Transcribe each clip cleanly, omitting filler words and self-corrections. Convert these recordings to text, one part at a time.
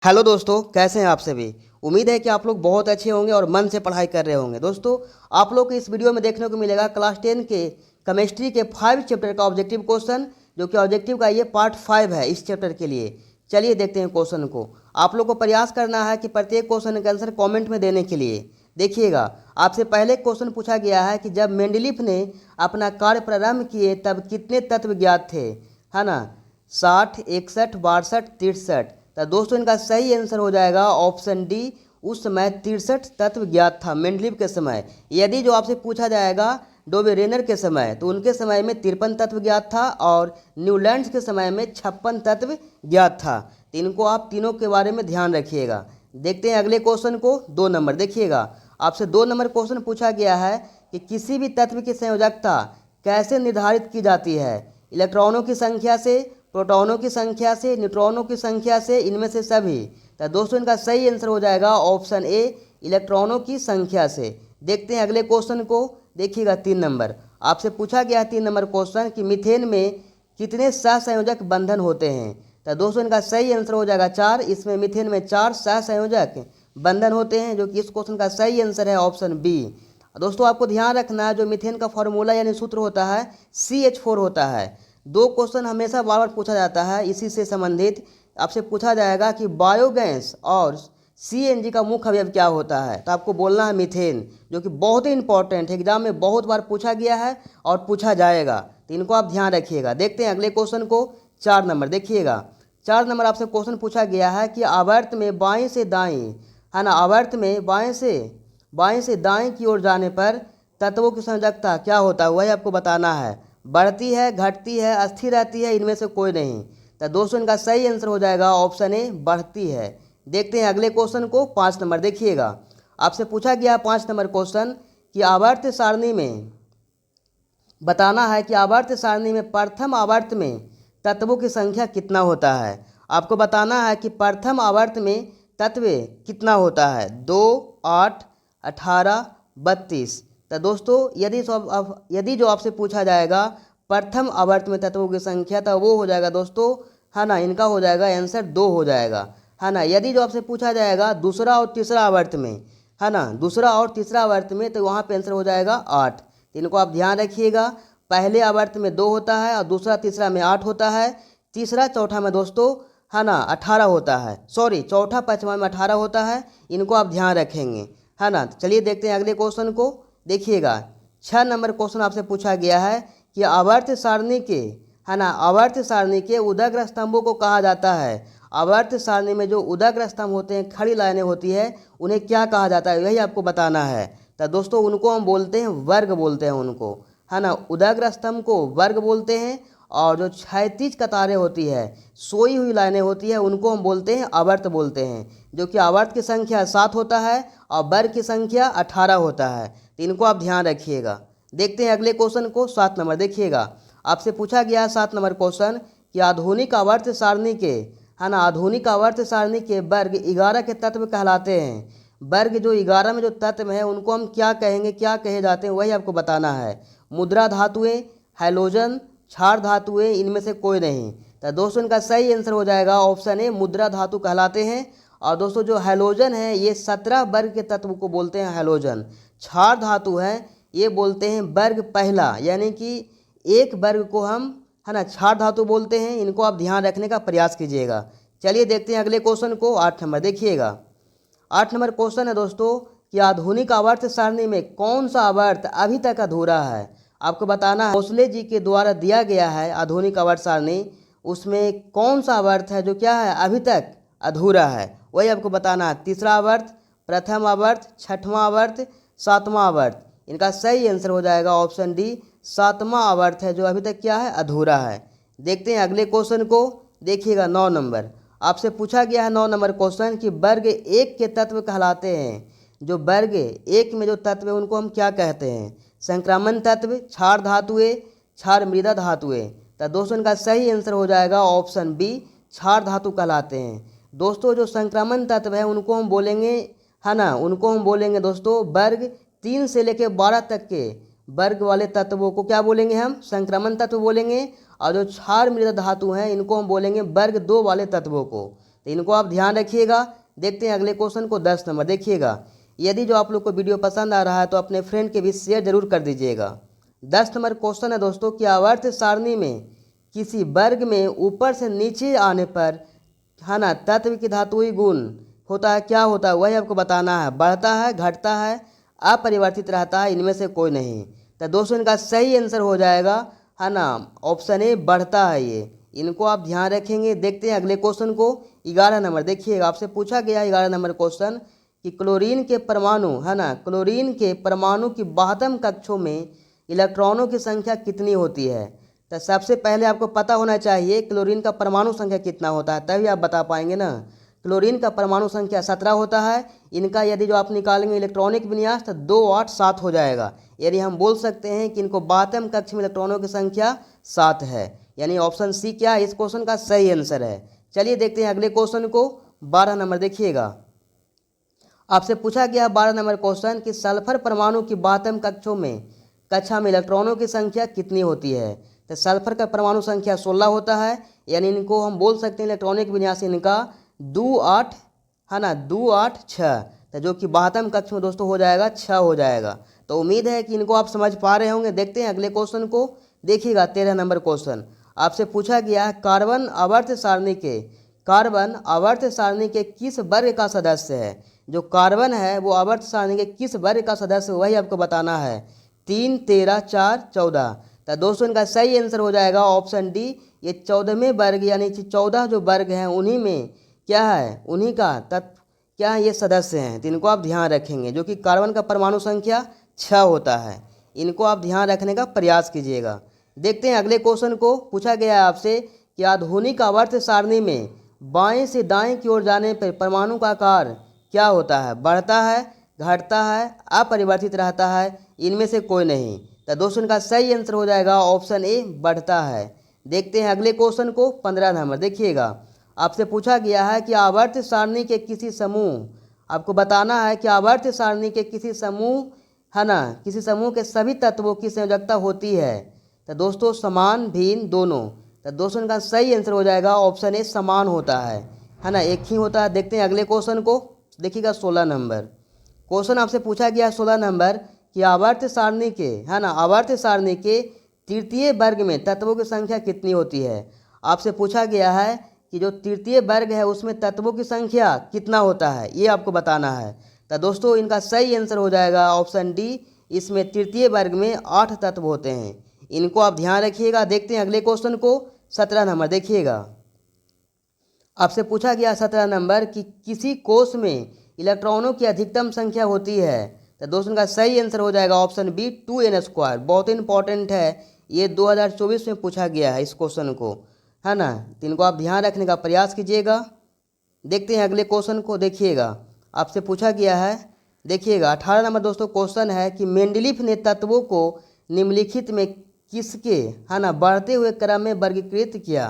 Hello दोस्तों, कैसे हैं आप सभी। उम्मीद है कि आप लोग बहुत अच्छे होंगे और मन से पढ़ाई कर रहे होंगे। दोस्तों, आप लोग को इस वीडियो में देखने को मिलेगा क्लास 10 के केमिस्ट्री के 5 चैप्टर का ऑब्जेक्टिव क्वेश्चन, जो कि ऑब्जेक्टिव का ये पार्ट 5 है इस चैप्टर के लिए। चलिए देखते हैं क्वेश्चन को। आप लोग को प्रयास करना है कि प्रत्येक क्वेश्चन का आंसर कॉमेंट में देने के लिए। देखिएगा, आपसे पहले क्वेश्चन पूछा गया है कि जब मेंडलीफ ने अपना कार्य प्रारंभ किए तब कितने तत्व ज्ञात थे, है ना। 60, 61, 62, 63। तो दोस्तों, इनका सही आंसर हो जाएगा ऑप्शन डी। उस समय 63 तत्व ज्ञात था मेंडलीव के समय। यदि जो आपसे पूछा जाएगा डोबेरेनर के समय, तो उनके समय में 53 तत्व ज्ञात था और न्यूलैंड्स के समय में 56 तत्व ज्ञात था। तो इनको आप तीनों के बारे में ध्यान रखिएगा। देखते हैं अगले क्वेश्चन को। 2 नंबर देखिएगा, आपसे 2 नंबर क्वेश्चन पूछा गया है कि किसी भी तत्व की संयोजकता कैसे निर्धारित की जाती है। इलेक्ट्रॉनों की संख्या से, प्रोटॉनों की संख्या से, न्यूट्रॉनों की संख्या से, इनमें से सभी। तो दोस्तों, इनका सही आंसर हो जाएगा ऑप्शन ए, इलेक्ट्रॉनों की संख्या से। देखते हैं अगले क्वेश्चन को। देखिएगा 3 नंबर, आपसे पूछा गया 3 नंबर क्वेश्चन कि मीथेन में कितने सहसंयोजक बंधन होते हैं। तो दोस्तों, इनका सही आंसर हो जाएगा 4। इसमें मीथेन में 4 सहसंयोजक बंधन होते हैं, जो कि इस क्वेश्चन का सही आंसर है ऑप्शन बी। दोस्तों, आपको ध्यान रखना है, जो मीथेन का फॉर्मूला यानी सूत्र होता है CH4 होता है। 2 क्वेश्चन हमेशा बार बार पूछा जाता है इसी से संबंधित। आपसे पूछा जाएगा कि बायोगैस और CNG का मुख्य अवयव क्या होता है, तो आपको बोलना है मीथेन, जो कि बहुत ही इंपॉर्टेंट है, एग्जाम में बहुत बार पूछा गया है और पूछा जाएगा। तो इनको आप ध्यान रखिएगा। देखते हैं अगले क्वेश्चन को। 4 नंबर देखिएगा, 4 नंबर आपसे क्वेश्चन पूछा गया है कि आवर्त में बाएं से दाएं, है ना, आवर्त में बाएं से दाएं की ओर जाने पर तत्वों की संयोजकता क्या होता है, वही आपको बताना है। बढ़ती है, घटती है, अस्थिर रहती है, इनमें से कोई नहीं। तो दोस्तों, इनका सही आंसर हो जाएगा ऑप्शन ए, बढ़ती है। देखते हैं अगले क्वेश्चन को। 5 नंबर देखिएगा, आपसे पूछा गया 5 नंबर क्वेश्चन कि आवर्त सारणी में बताना है कि आवर्त सारणी में प्रथम आवर्त में तत्वों की संख्या कितना होता है। आपको बताना है कि प्रथम आवर्त में तत्व कितना होता है। 2, 8, 18, 32। तो दोस्तों, यदि जो आपसे पूछा जाएगा प्रथम आवर्त में तत्वों की संख्या, तो वो हो जाएगा दोस्तों, है ना, इनका हो जाएगा आंसर 2 हो जाएगा, है ना। यदि जो आपसे पूछा जाएगा दूसरा और तीसरा आवर्त में, है ना, दूसरा और तीसरा आवर्त में, तो वहाँ पे आंसर हो जाएगा 8। इनको आप ध्यान रखिएगा। पहले आवर्त में 2 होता है और दूसरा तीसरा में 8 होता है। तीसरा चौथा में दोस्तों, है ना, 18 होता है। सॉरी, चौथा पाँचवा में 18 होता है। इनको आप ध्यान रखेंगे, है ना। चलिए देखते हैं अगले क्वेश्चन को। देखिएगा 6 नंबर क्वेश्चन आपसे पूछा गया है कि आवर्त सारणी के, है ना, आवर्त सारणी के उदग्र स्तंभों को कहा जाता है। आवर्त सारणी में जो उदग्र स्तंभ होते हैं, खड़ी लाइनें होती है, उन्हें क्या कहा जाता है, यही आपको बताना है। तो दोस्तों, उनको हम बोलते हैं वर्ग बोलते हैं उनको, है ना। उदग्र स्तंभ को वर्ग बोलते हैं और जो क्षैतिज कतारें होती है, सोई हुई लाइनें होती है, उनको हम बोलते हैं आवर्त बोलते हैं, जो कि आवर्त की संख्या 7 होता है और वर्ग की संख्या 18 होता है। तो इनको आप ध्यान रखिएगा। देखते हैं अगले क्वेश्चन को। 7 नंबर देखिएगा, आपसे पूछा गया 7 नंबर क्वेश्चन कि आधुनिक आवर्त सारणी के, है ना, आधुनिक आवर्त सारणी के वर्ग 11 के तत्व कहलाते हैं। वर्ग जो 11 में जो तत्व हैं, उनको हम क्या कहेंगे, क्या कहे जाते हैं, वही आपको बताना है। मुद्रा धातुएं, हैलोजन, क्षार धातुएं, इनमें से कोई नहीं। तो दोस्तों, इनका सही आंसर हो जाएगा ऑप्शन ए, मुद्रा धातु कहलाते हैं। और दोस्तों, जो हैलोजन है, ये 17 वर्ग के तत्व को बोलते हैं हैलोजन। क्षार धातु है, ये बोलते हैं वर्ग पहला, यानी कि एक वर्ग को हम, है ना, क्षार धातु बोलते हैं। इनको आप ध्यान रखने का प्रयास कीजिएगा। चलिए देखते हैं अगले क्वेश्चन को। 8 नंबर देखिएगा, 8 नंबर क्वेश्चन है दोस्तों कि आधुनिक आवर्त सारणी में कौन सा आवर्त अभी तक अधूरा है। आपको बताना है, भोसले जी के द्वारा दिया गया है आधुनिक आवर्त सारणी, उसमें कौन सा आवर्त है जो क्या है, अभी तक अधूरा है, वही आपको बताना है। तीसरा आवर्त, प्रथम आवर्त, छठवां आवर्त, सातवां आवर्त। इनका सही आंसर हो जाएगा ऑप्शन डी, सातवां आवर्त है जो अभी तक क्या है, अधूरा है। देखते हैं अगले क्वेश्चन को। देखिएगा 9 नंबर, आपसे पूछा गया है 9 नंबर क्वेश्चन कि वर्ग 1 के तत्व कहलाते हैं। जो वर्ग 1 में जो तत्व है, उनको हम क्या कहते हैं। संक्रामण तत्व, क्षार धातुएं, क्षार मृदा धातुएं। तो दोस्तों, इनका सही आंसर हो जाएगा ऑप्शन बी, क्षार धातु कहलाते हैं। दोस्तों, जो संक्रामण तत्व है, उनको हम बोलेंगे, है ना, उनको हम बोलेंगे दोस्तों वर्ग 3 से लेकर 12 तक के वर्ग वाले तत्वों को क्या बोलेंगे, हम संक्रामण तत्व बोलेंगे। और जो क्षार मृदा धातु हैं, इनको हम बोलेंगे वर्ग 2 वाले तत्वों को। तो इनको आप ध्यान रखिएगा। देखते हैं अगले क्वेश्चन को। 10 नंबर देखिएगा। यदि जो आप लोग को वीडियो पसंद आ रहा है तो अपने फ्रेंड के बीच शेयर जरूर कर दीजिएगा। 10 नंबर क्वेश्चन है दोस्तों कि आवर्त सारणी में किसी वर्ग में ऊपर से नीचे आने पर है ना तत्व की धातुई गुण होता है, क्या होता है वही आपको बताना है। बढ़ता है, घटता है, अपरिवर्तित रहता है, इनमें से कोई नहीं। तो दोस्तों इनका सही आंसर हो जाएगा है ना ऑप्शन ए, बढ़ता है ये। इनको आप ध्यान रखेंगे। देखते हैं अगले क्वेश्चन को। 11 नंबर देखिएगा। आपसे पूछा गया 11 नंबर क्वेश्चन कि क्लोरीन के परमाणु है ना, क्लोरीन के परमाणु की बाह्यतम कक्षों में इलेक्ट्रॉनों की संख्या कितनी होती है। तो सबसे पहले आपको पता होना चाहिए क्लोरीन का परमाणु संख्या कितना होता है, तभी आप बता पाएंगे ना। क्लोरीन का परमाणु संख्या 17 होता है। इनका यदि जो आप निकालेंगे इलेक्ट्रॉनिक विन्यास तो 2 8 7 हो जाएगा। यानी हम बोल सकते हैं कि इनको बाह्यतम कक्ष में इलेक्ट्रॉनों की संख्या 7 है। यानी ऑप्शन सी क्या है इस क्वेश्चन का सही आंसर है। चलिए देखते हैं अगले क्वेश्चन को। 12 नंबर देखिएगा। आपसे पूछा गया 12 नंबर क्वेश्चन कि सल्फर परमाणु की बाह्यतम कक्षा में इलेक्ट्रॉनों की संख्या कितनी होती है। तो सल्फर का परमाणु संख्या 16 होता है। यानी इनको हम बोल सकते हैं इलेक्ट्रॉनिक विन्यास इनका 2 8 है ना, 2 8 6। तो जो कि बाह्यतम कक्ष में दोस्तों हो जाएगा 6 हो जाएगा। तो उम्मीद है कि इनको आप समझ पा रहे होंगे। देखते हैं अगले क्वेश्चन को। देखिएगा 13 नंबर क्वेश्चन। आपसे पूछा गया है कार्बन आवर्त सारणी के किस वर्ग का सदस्य है। जो कार्बन है वो आवर्त सारणी के किस वर्ग का सदस्य, वही आपको बताना है। 3 13 4 14। तो दोस्तों इनका सही आंसर हो जाएगा ऑप्शन डी। ये 14वें वर्ग यानी 14 जो वर्ग हैं उन्हीं में क्या है, उन्हीं का तत्व क्या है, ये सदस्य हैं। तो इनको आप ध्यान रखेंगे। जो कि कार्बन का परमाणु संख्या 6 होता है। इनको आप ध्यान रखने का प्रयास कीजिएगा। देखते हैं अगले क्वेश्चन को। पूछा गया है आपसे कि आधुनिक आवर्त सारणी में बाएं से दाएं की ओर जाने पर परमाणु का आकार क्या होता है। बढ़ता है, घटता है, अपरिवर्तित रहता है, इनमें से कोई नहीं। तो दोस्तों इनका सही आंसर हो जाएगा ऑप्शन ए, बढ़ता है। देखते हैं अगले क्वेश्चन को। 15 नंबर देखिएगा। आपसे पूछा गया है कि आवर्त सारणी के किसी समूह, आपको बताना है कि आवर्त सारणी के किसी समूह है ना, किसी समूह के सभी तत्वों की संयोजकता होती है। तो दोस्तों समान, भिन्न, दोनों। तो दोस्तों इनका सही आंसर हो जाएगा ऑप्शन ए, समान होता है ना, एक ही होता है। देखते हैं अगले क्वेश्चन को। देखिएगा 16 नंबर क्वेश्चन। आपसे पूछा गया 16 नंबर कि आवर्त सारणी के है ना, आवर्त सारणी के तृतीय वर्ग में तत्वों की संख्या कितनी होती है। आपसे पूछा गया है कि जो तृतीय वर्ग है उसमें तत्वों की संख्या कितना होता है, ये आपको बताना है। तो दोस्तों इनका सही आंसर हो जाएगा ऑप्शन डी। इसमें तृतीय वर्ग में 8 तत्व होते हैं। इनको आप ध्यान रखिएगा। देखते हैं अगले क्वेश्चन को। 17 नंबर देखिएगा। आपसे पूछा गया 17 नंबर कि किसी कोष में इलेक्ट्रॉनों की अधिकतम संख्या होती है। तो दोस्तों का सही आंसर हो जाएगा ऑप्शन बी, 2n²। बहुत इंपॉर्टेंट है ये, 2024 में पूछा गया है इस क्वेश्चन को, है ना। तो इनको आप ध्यान रखने का प्रयास कीजिएगा। देखते हैं अगले क्वेश्चन को। देखिएगा आपसे पूछा गया है, देखिएगा 18 नंबर दोस्तों क्वेश्चन है कि मेंडलीफ ने तत्वों को निम्नलिखित में किसके है ना बढ़ते हुए क्रम में वर्गीकृत किया।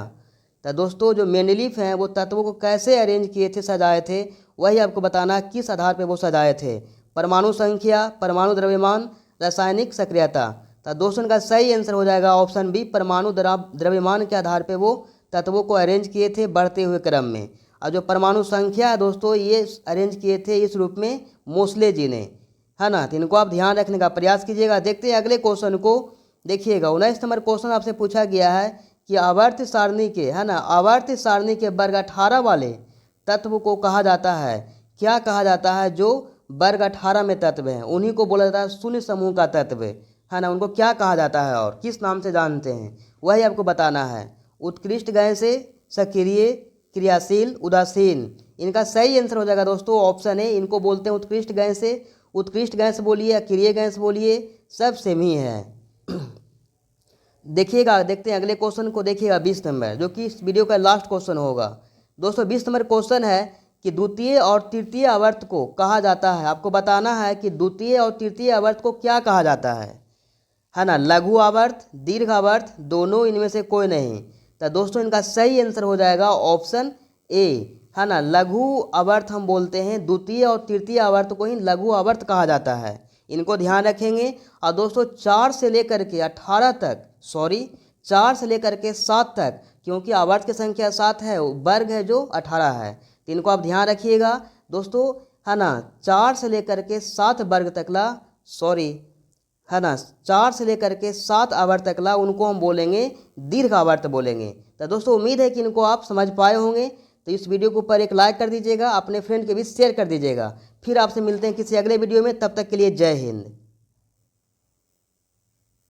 तो दोस्तों जो मेंडलीफ हैं वो तत्वों को कैसे अरेंज किए थे, सजाए थे, वही आपको बताना है किस आधार पर वो सजाए थे। परमाणु संख्या, परमाणु द्रव्यमान, रासायनिक सक्रियता। तो दोस्तों का सही आंसर हो जाएगा ऑप्शन बी, परमाणु द्रव्यमान के आधार पर वो तत्वों को अरेंज किए थे बढ़ते हुए क्रम में। और जो परमाणु संख्या है दोस्तों ये अरेंज किए थे इस रूप में मोसले जी ने, है ना। तो इनको आप ध्यान रखने का प्रयास कीजिएगा। देखते हैं अगले क्वेश्चन को। देखिएगा 19 नंबर क्वेश्चन आपसे पूछा गया है कि आवर्त सारणी के है ना, आवर्त सारणी के वर्ग 18 वाले तत्व को कहा जाता है, क्या कहा जाता है। जो वर्ग 18 में तत्व हैं उन्हीं को बोला जाता है शून्य समूह का तत्व, है ना। उनको क्या कहा जाता है और किस नाम से जानते हैं, वही आपको बताना है। उत्कृष्ट गैसें, सक्रिय, क्रियाशील, उदासीन। इनका सही आंसर हो जाएगा दोस्तों ऑप्शन ए, इनको बोलते हैं उत्कृष्ट गैसें। उत्कृष्ट गैस बोलिए, अक्रिय गैस बोलिए, सब सेम ही है। देखिएगा, देखते हैं अगले क्वेश्चन को। देखिएगा 20 नंबर, जो कि इस वीडियो का लास्ट क्वेश्चन होगा दोस्तों। 20 नंबर क्वेश्चन है कि द्वितीय और तृतीय आवर्त को कहा जाता है। आपको बताना है कि द्वितीय और तृतीय आवर्त को क्या कहा जाता है ना। लघु आवर्त, दीर्घ आवर्त, दोनों, इनमें से कोई नहीं। तो दोस्तों इनका सही आंसर हो जाएगा ऑप्शन ए, है ना। लघु आवर्त हम बोलते हैं, द्वितीय और तृतीय आवर्त को ही लघु आवर्त कहा जाता है। इनको ध्यान रखेंगे। और दोस्तों 4 से लेकर के 18 तक, 4 से लेकर के 7 तक, क्योंकि आवर्त की संख्या 7 है, वर्ग है जो 18 है। तो इनको आप ध्यान रखिएगा दोस्तों, है ना। 4 से लेकर के 7 वर्ग तकला, सॉरी, है ना, 4 से लेकर के 7 आवर्त तकला उनको हम बोलेंगे दीर्घ आवर्त बोलेंगे। तो दोस्तों उम्मीद है कि इनको आप समझ पाए होंगे। तो इस वीडियो के ऊपर एक लाइक कर दीजिएगा, अपने फ्रेंड के बीच शेयर कर दीजिएगा। फिर आपसे मिलते हैं किसी अगले वीडियो में, तब तक के लिए जय हिंद।